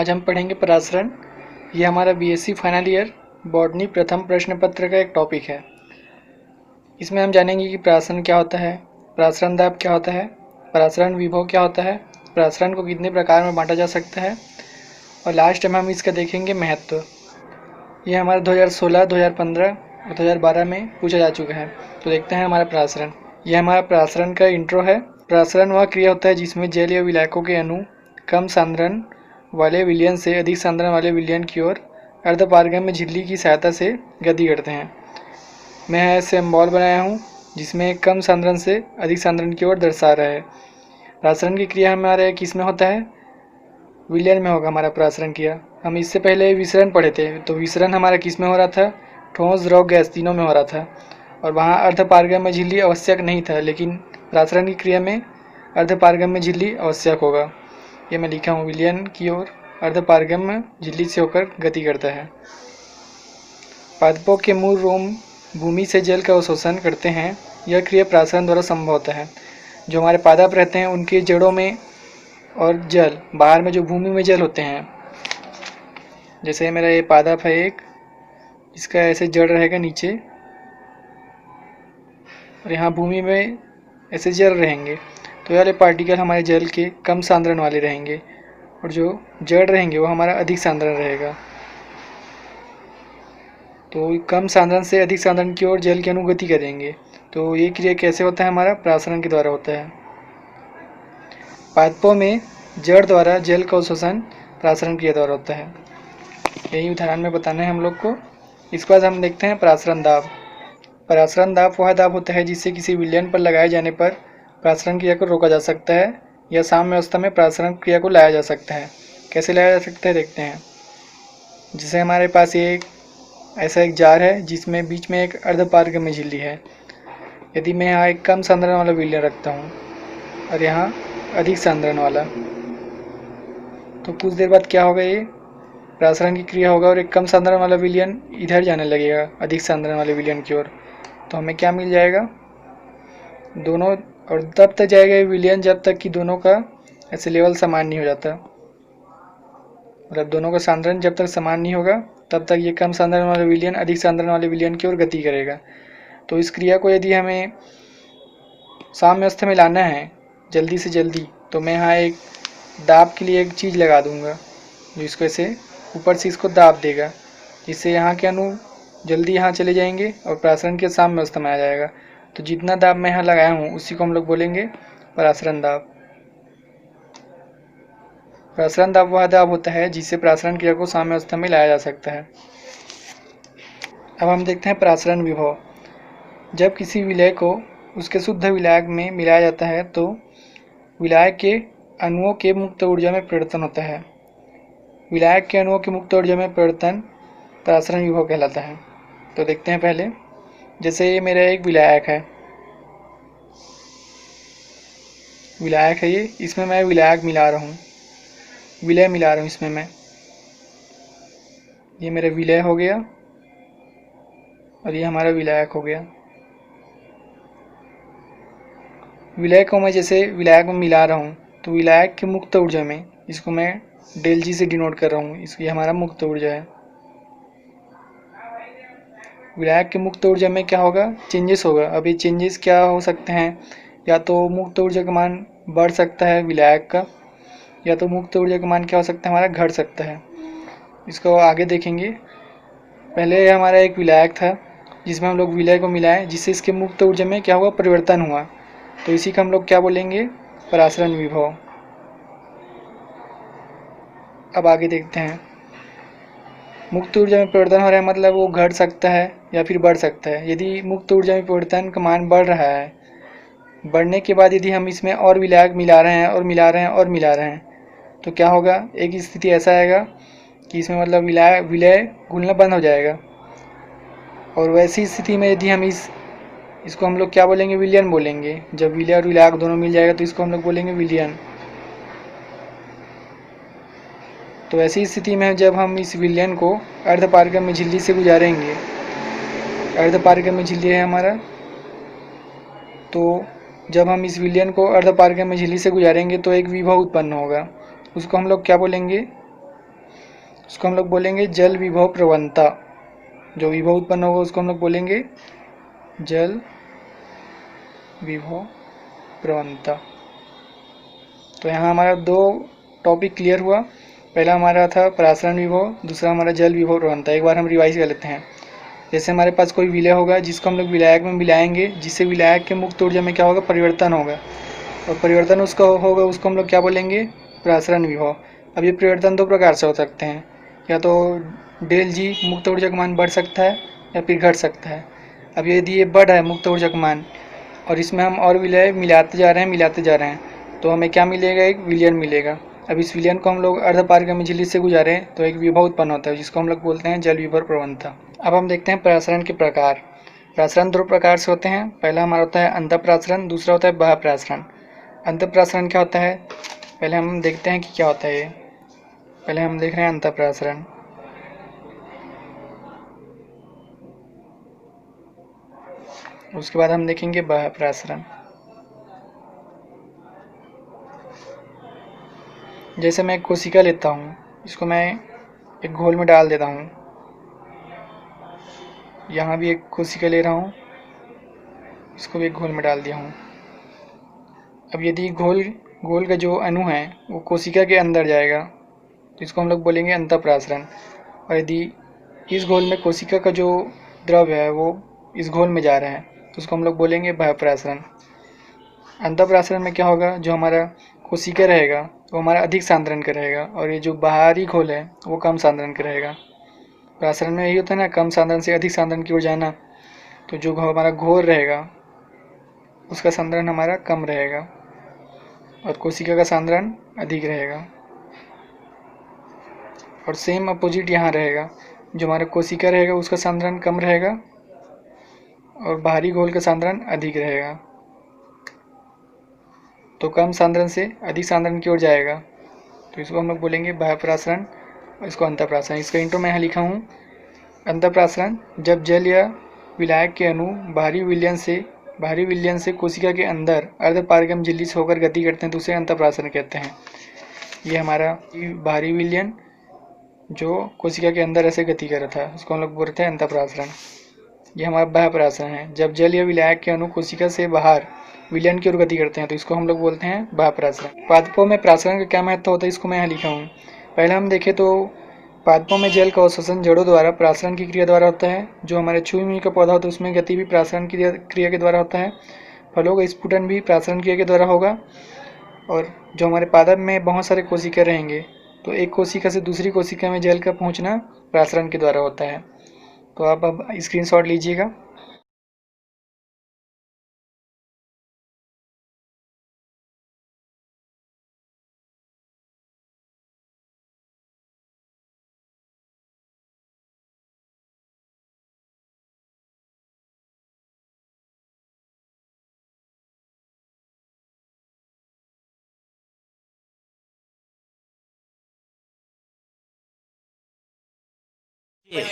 आज हम पढ़ेंगे परासरण। ये हमारा बीएससी फाइनल ईयर बॉटनी प्रथम प्रश्न पत्र का एक टॉपिक है। इसमें हम जानेंगे कि परासरण क्या होता है, परासरण दाब क्या होता है, परासरण विभव क्या होता है, परासरण को कितने प्रकार में बांटा जा सकता है और लास्ट में हम इसका देखेंगे महत्व। ये हमारा 2016, 2015 और 2012 में पूछा जा चुका है। तो देखते हैं हमारा परासरण। यह हमारा परासरण का इंट्रो है। परासरण वह क्रिया होता है जिसमें जल या विलायकों के अणु कम सांद्रण वाले विलयन से अधिक सांद्रण वाले विलयन की ओर अर्धपारगम्य झिल्ली की सहायता से गति करते हैं। मैं ऐसे बॉल बनाया हूँ जिसमें कम सांद्रण से अधिक सांद्रण की ओर दर्शा रहा है। परासरण की क्रिया हमारे किस में होता है? विलयन में होगा हमारा परासरण क्रिया। हम इससे पहले विसरण पढ़े थे, तो विसरण हमारा किस में हो रहा था? ठोस, द्रव, गैस तीनों में हो रहा था और वहाँ अर्धपारगम्य झिल्ली आवश्यक नहीं था, लेकिन परासरण की क्रिया में अर्धपारगम्य झिल्ली आवश्यक होगा। ये मैं लिखा हूँ, विलयन की ओर अर्धपारगम्य झिल्ली से होकर गति करता है। पादपों के मूल रोम भूमि से जल का अवशोषण करते हैं। यह क्रिया परासरण द्वारा संभव होता है। जो हमारे पादप रहते हैं उनके जड़ों में और जल बाहर में जो भूमि में जल होते हैं, जैसे मेरा ये पादप है एक, इसका ऐसे जड़ रहेगा नीचे और यहाँ भूमि में ऐसे जल रहेंगे, तो ये वाले पार्टिकल हमारे जल के कम सांद्रण वाले रहेंगे और जो जड़ रहेंगे वो हमारा अधिक सांद्रण रहेगा। तो कम सांद्रण से अधिक सांद्रण की ओर जल की अनुगति करेंगे। तो ये क्रिया कैसे होता है? हमारा परासरण के द्वारा होता है। पादपों में जड़ द्वारा जल का अवशोषण परासरण क्रिया द्वारा होता है। यही उदाहरण में बताना है हम लोग को। इसके बाद हम देखते हैं परासरण दाब। परासरण दाब वह दाब होता है जिससे किसी विलयन पर लगाए जाने पर परासरण क्रिया को रोका जा सकता है या साम्य अवस्था में परासरण क्रिया को लाया जा सकता है। कैसे लाया जा सकता है देखते हैं। जैसे हमारे पास एक ऐसा एक जार है जिसमें बीच में एक अर्धपारगम्य झिल्ली है। यदि मैं यहाँ एक कम सांद्रण वाला विलयन रखता हूँ और यहाँ अधिक सांद्रण वाला, तो कुछ देर बाद क्या होगा? ये परासरण की क्रिया होगा और एक कम सांद्रण वाला विलयन इधर जाने लगेगा अधिक सांद्रण वाले विलयन की ओर। तो हमें क्या मिल जाएगा? दोनों, और तब तक जाएगा ये विलयन जब तक कि दोनों का ऐसे लेवल समान नहीं हो जाता। मतलब दोनों का सांद्रण जब तक समान नहीं होगा तब तक ये कम सांद्रण वाले विलयन अधिक सांद्रण वाले विलयन की ओर गति करेगा। तो इस क्रिया को यदि हमें साम्य अवस्था में लाना है जल्दी से जल्दी, तो मैं यहाँ एक दाब के लिए एक चीज़ लगा दूंगा जो इसको ऐसे ऊपर से इसको दाब देगा, जिससे यहाँ के अणु जल्दी यहाँ चले जाएंगे और परासरण के साम्य अवस्था में आ जाएगा। तो जितना दाब मैं यहाँ लगाया हूँ उसी को हम लोग बोलेंगे परासरण दाब। परासरण दाब वह दाब होता है जिससे परासरण क्रिया को साम्य अवस्था में लाया जा सकता है। अब हम देखते हैं परासरण विभव। जब किसी विलय को उसके शुद्ध विलायक में मिलाया जाता है तो विलायक के अणुओं के मुक्त ऊर्जा में परिवर्तन होता है। विलायक के अणुओं की मुक्त ऊर्जा में परिवर्तन परासरण विभव कहलाता है। तो देखते हैं पहले, जैसे ये मेरा एक विलायक है, ये, इसमें मैं विलायक मिला रहा हूँ, विलय मिला रहा हूँ इसमें मैं। ये मेरा विलय हो गया और ये हमारा विलायक हो गया। विलय को मैं जैसे विलायक में मिला रहा हूँ तो विलायक की मुक्त ऊर्जा में, इसको मैं डेल जी से डिनोट कर रहा हूँ, इसकी हमारा मुक्त ऊर्जा है। विलायक की मुक्त ऊर्जा में क्या होगा? चेंजेस होगा। अब ये चेंजेस क्या हो सकते हैं? या तो मुक्त ऊर्जा का मान बढ़ सकता है विलायक का, या तो मुक्त ऊर्जा का मान क्या हो सकता है? हमारा घट सकता है। इसको आगे देखेंगे। पहले हमारा एक विलायक था जिसमें हम लोग विलय को मिलाएं, जिससे इसके मुक्त ऊर्जा में क्या हुआ? परिवर्तन हुआ। तो इसी का हम लोग क्या बोलेंगे? परासरण विभव। अब आगे देखते हैं। मुक्त ऊर्जा में परिवर्तन हो रहा है मतलब वो घट सकता है या फिर बढ़ सकता है। यदि मुक्त ऊर्जा में परिवर्तन का मान बढ़ रहा है, बढ़ने के बाद यदि हम इसमें और विलायक मिला रहे हैं और मिला रहे हैं और मिला रहे हैं, तो क्या होगा? एक स्थिति ऐसा आएगा कि इसमें मतलब विलय घुलना बंद हो जाएगा। और वैसी स्थिति में यदि हम इसको हम लोग क्या बोलेंगे? विलयन बोलेंगे। जब विलय और विलायक दोनों मिल जाएगा तो इसको हम लोग बोलेंगे विलयन। तो ऐसी स्थिति में जब हम इस विलयन को अर्धपारगम्य झिल्ली से गुजारेंगे, अर्धपारगम्य झिल्ली है हमारा, तो जब हम इस विलयन को अर्धपारगम्य झिल्ली से गुजारेंगे तो एक विभव उत्पन्न होगा। उसको हम लोग क्या बोलेंगे? उसको हम लोग बोलेंगे जल विभव प्रवणता। जो विभव उत्पन्न होगा उसको हम लोग बोलेंगे जल विभव प्रवणता। तो यहाँ हमारा 2 टॉपिक क्लियर हुआ। पहला हमारा था परासरण विभव, दूसरा हमारा जल विभव प्रवणता। एक बार हम रिवाइज कर लेते हैं। जैसे हमारे पास कोई विलय होगा जिसको हम लोग विलायक में मिलाएंगे, जिससे विलायक के मुक्त ऊर्जा में क्या होगा, परिवर्तन होगा, और परिवर्तन उसका होगा उसको हम लोग क्या बोलेंगे, परासरण विभव। अब ये परिवर्तन 2 प्रकार से हो सकते हैं, या तो डेल जी मुक्त ऊर्जा का मान बढ़ सकता है या फिर घट सकता है। अब यदि ये बढ़ रहा है मुक्त ऊर्जा का मान और इसमें हम और विलय मिलाते जा रहे हैं तो हमें क्या मिलेगा, एक विलयन मिलेगा। अब इस विलयन को हम लोग अर्धपारगम्य झिल्ली से गुजारे तो एक विभव उत्पन्न होता है जिसको हम लोग बोलते हैं जल विभव प्रवणता। अब हम देखते हैं परासरण के प्रकार। परासरण 2 प्रकार से होते हैं। पहला हमारा होता है अंतःपरासरण, दूसरा होता है बाह्यपरासरण। अंतःपरासरण क्या होता है, पहले हम देखते हैं कि क्या होता है ये। पहले हम देख रहे हैं अंतःपरासरण। उसके बाद हम देखेंगे बाह्यपरासरण। जैसे मैं एक कोशिका लेता हूँ, इसको मैं एक घोल में डाल देता हूँ। यहाँ भी एक कोशिका ले रहा हूँ, इसको भी एक घोल में डाल दिया हूँ। अब यदि घोल का जो अणु है वो कोशिका के अंदर जाएगा तो इसको हम लोग बोलेंगे अंतःपरासरण। और यदि इस घोल में कोशिका का जो द्रव्य है वो इस घोल में जा रहा है तो उसको हम लोग बोलेंगे बाह्यपरासरण। अंतःपरासरण में क्या होगा, जो हमारा कोशिका रहेगा वो हमारा अधिक सांद्रण का रहेगा और ये जो बाहरी घोल है वो कम सांद्रण का रहेगा। परासरण में यही होता है ना, कम सांद्रण से अधिक सांद्रण की ओर जाना। तो जो हमारा घोल रहेगा उसका सांद्रण हमारा कम रहेगा और कोशिका का सांद्रण अधिक रहेगा। और सेम अपोजिट यहाँ रहेगा, जो हमारा कोशिका रहेगा उसका सांद्रण कम रहेगा और बाहरी घोल का सांद्रण अधिक रहेगा। तो कम सांद्रण से अधिक सांद्रण की ओर जाएगा तो इसको हम लोग बोलेंगे बाह्यपरासरण और इसको अंतःपरासरण। इसका इंट्रो मैं यहाँ लिखा हूँ। अंतःपरासरण, जब जल या विलायक के अणु बाहरी विलयन से कोशिका के अंदर अर्धपारगम्य झिल्ली से होकर गति करते हैं तो उसे अंतःपरासरण कहते हैं। ये हमारा बाहरी विलयन जो कोशिका के अंदर ऐसे गति कर रहा था उसको हम लोग बोलते हैं अंतःपरासरण। ये हमारा बाह्यपरासरण है, जब जल या विलायक के अणु कोशिका से बाहर विलयन की ओर गति करते हैं तो इसको हम लोग बोलते हैं बाह्यपरासरण। पादपों में परासरण का क्या महत्व होता है, इसको मैं यहाँ लिखा हूँ। पहले हम देखें तो पादपों में जल का अवशोषण जड़ों द्वारा परासरण की क्रिया द्वारा होता है। जो हमारे छुई का पौधा होता है उसमें गति भी परासरण की क्रिया के द्वारा होता है। फलों का स्फुटन भी परासरण क्रिया के द्वारा होगा। और जो हमारे पादप में बहुत सारे कोशिका रहेंगे तो एक कोशिका से दूसरी कोशिका में जल का पहुँचना परासरण के द्वारा होता है। तो आप अब स्क्रीनशॉट लीजिएगा। Yeah.